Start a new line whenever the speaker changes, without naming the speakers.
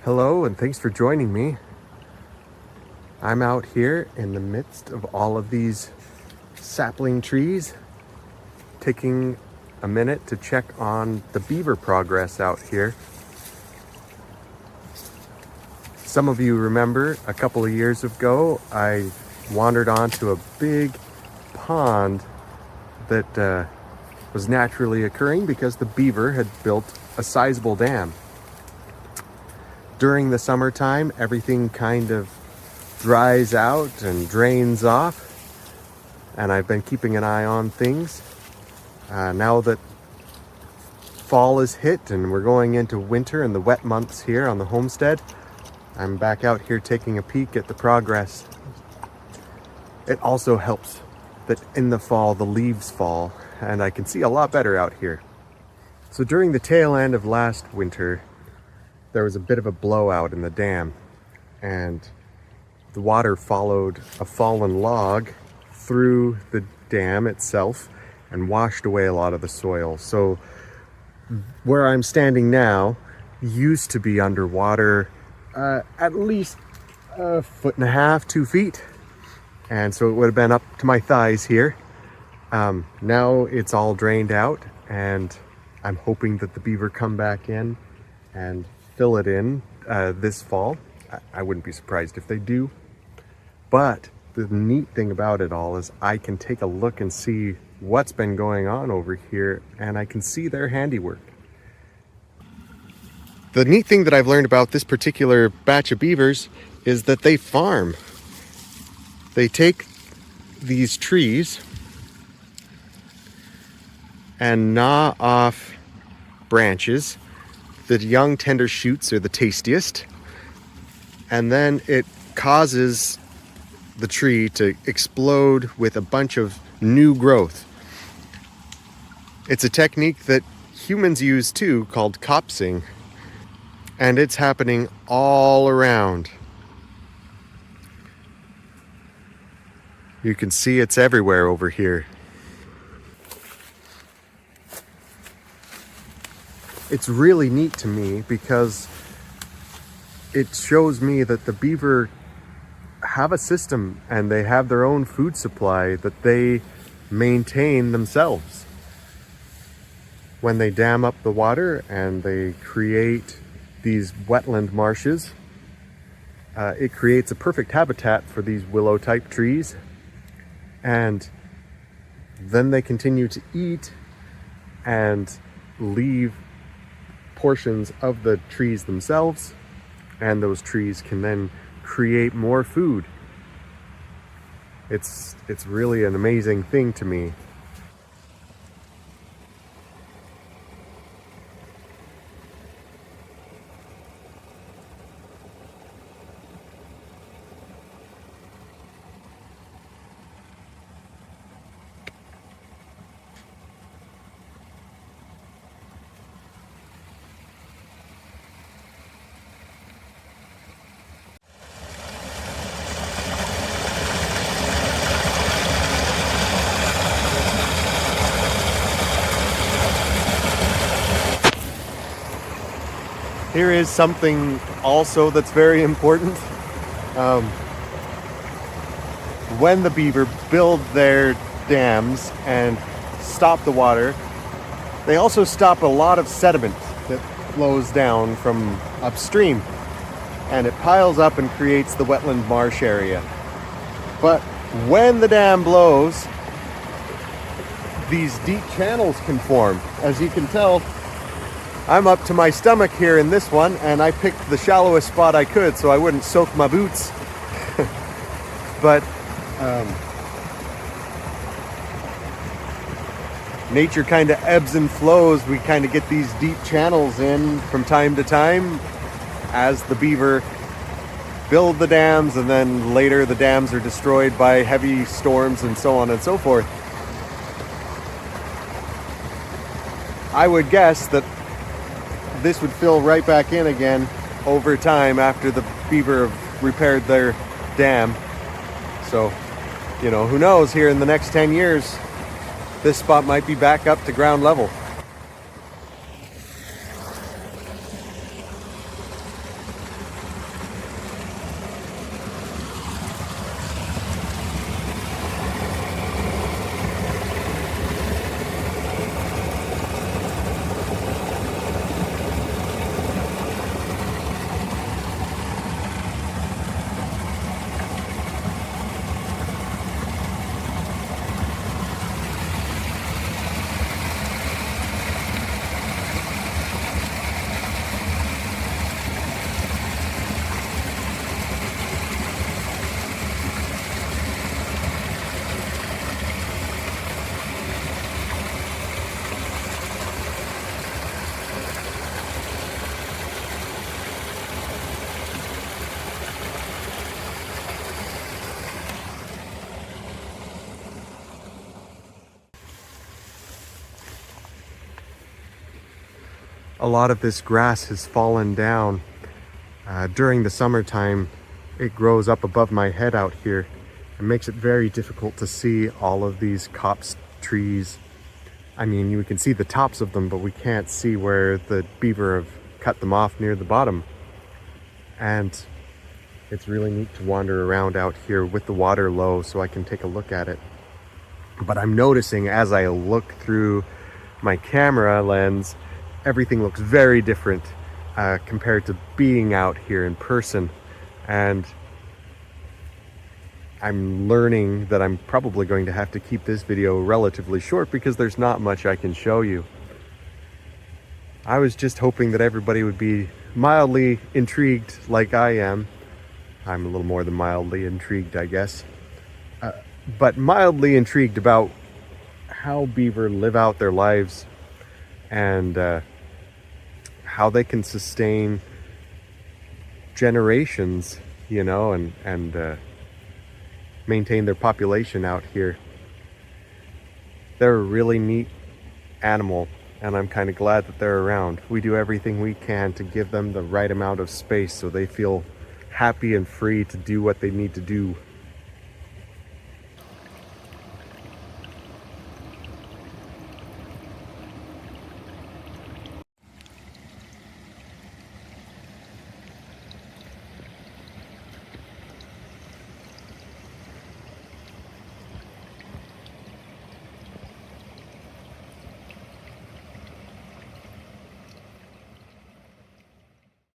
Hello, and thanks for joining me. I'm out here in the midst of all of these sapling trees, taking a minute to check on the beaver progress out here. Some of you remember a couple of years ago, I wandered onto a big pond that was naturally occurring because the beaver had built a sizable dam. During the summertime, everything kind of dries out and drains off, and I've been keeping an eye on things. Now that fall is hit and we're going into winter and the wet months here on the homestead, I'm back out here taking a peek at the progress. It also helps that in the fall the leaves fall and I can see a lot better out here. So during the tail end of last winter, there was a bit of a blowout in the dam, and the water followed a fallen log through the dam itself and washed away a lot of the soil. So where I'm standing now used to be underwater at least 1.5 feet, 2 feet. And so it would have been up to my thighs here. Now it's all drained out, and I'm hoping that the beaver come back in and fill it in this fall. I wouldn't be surprised if they do. But the neat thing about it all is I can take a look and see what's been going on over here, and I can see their handiwork. The neat thing that I've learned about this particular batch of beavers is that they farm. They take these trees and gnaw off branches. The young tender shoots are the tastiest, and then it causes the tree to explode with a bunch of new growth. It's a technique that humans use too, called coppicing, and it's happening all around. You can see it's everywhere over here. It's really neat to me because it shows me that the beaver have a system and they have their own food supply that they maintain themselves. When they dam up the water and they create these wetland marshes, it creates a perfect habitat for these willow type trees, and then they continue to eat and leave portions of the trees themselves, and those trees can then create more food. It's really an amazing thing to me. Here is something also that's very important. When the beaver build their dams and stop the water, they also stop a lot of sediment that flows down from upstream, and it piles up and creates the wetland marsh area. But when the dam blows, these deep channels can form. As you can tell, I'm up to my stomach here in this one, and I picked the shallowest spot I could so I wouldn't soak my boots. But nature kind of ebbs and flows. We kind of get these deep channels in from time to time as the beaver build the dams, and then later the dams are destroyed by heavy storms and so on and so forth. I would guess that this would fill right back in again over time after the beaver have repaired their dam. So, who knows, here in the next 10 years, this spot might be back up to ground level. a lot of this grass has fallen down. During the summertime, it grows up above my head out here. It makes it very difficult to see all of these copse trees. I mean, you can see the tops of them, but we can't see where the beaver have cut them off near the bottom. And it's really neat to wander around out here with the water low so I can take a look at it. But I'm noticing as I look through my camera lens, everything looks very different compared to being out here in person. And I'm learning that I'm probably going to have to keep this video relatively short because there's not much I can show you. I was just hoping that everybody would be mildly intrigued like I am. I'm a little more than mildly intrigued, I guess. But mildly intrigued about how beaver live out their lives and how they can sustain generations, you know, and maintain their population out here. They're a really neat animal, and I'm kind of glad that they're around. We do everything we can to give them the right amount of space so they feel happy and free to do what they need to do.